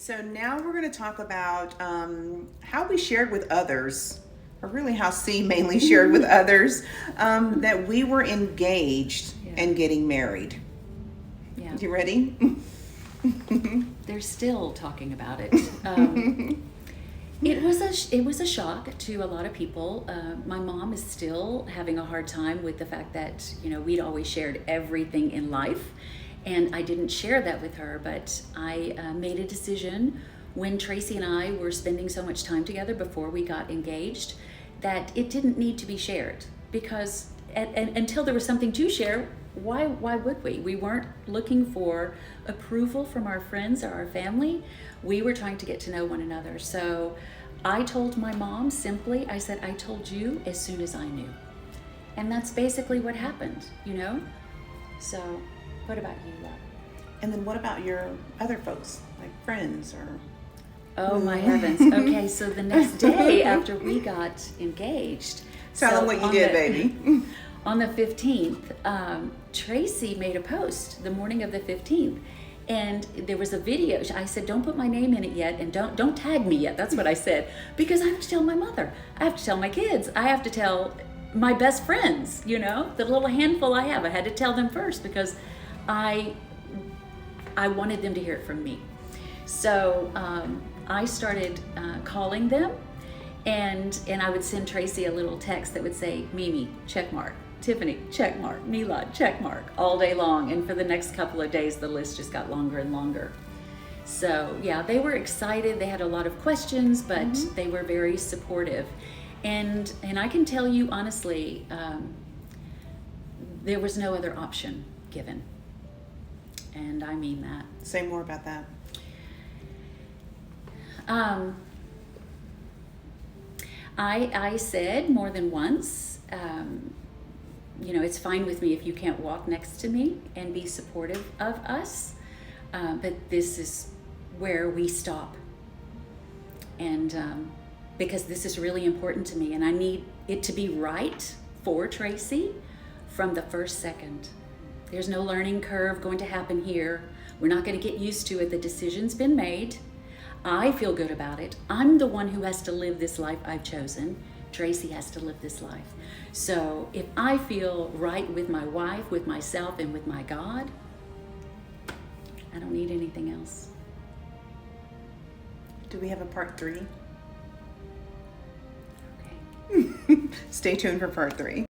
So now we're going to talk about how we shared with others, or really how C mainly shared with others, that we were engaged and getting married. Yeah. You ready? They're still talking about it. It was a shock to a lot of people. My mom is still having a hard time with the fact that we'd always shared everything in life, and I didn't share that with her. But I made a decision when Tracy and I were spending so much time together before we got engaged that it didn't need to be shared, because until there was something to share, why would we? We weren't looking for approval from our friends or our family. We were trying to get to know one another. So I told my mom simply, I said, I told you as soon as I knew. And that's basically what happened, So what about you, Love? And then what about your other folks, like friends or... Oh my heavens. Okay, so the next day after we got engaged. Tell them what you did, baby. On the 15th, Tracy made a post the morning of the 15th, and there was a video. I said, don't put my name in it yet, and don't tag me yet. That's what I said, because I have to tell my mother, I have to tell my kids, I have to tell my best friends, the little handful I have. I had to tell them first because I wanted them to hear it from me. So I started calling them, and I would send Tracy a little text that would say, Mimi, check mark. Tiffany, check mark. Milad, check mark, all day long. And for the next couple of days, the list just got longer and longer. So yeah, they were excited. They had a lot of questions, but they were very supportive. And I can tell you honestly, there was no other option given. And I mean that. Say more about that. I said more than once, it's fine with me if you can't walk next to me and be supportive of us, but this is where we stop. And because this is really important to me, and I need it to be right for Tracy from the first second. There's no learning curve going to happen here. We're not going to get used to it. The decision's been made. I feel good about it. I'm the one who has to live this life I've chosen. Tracy has to live this life. So if I feel right with my wife, with myself, and with my God, I don't need anything else. Do we have a part 3? Okay. Stay tuned for part 3.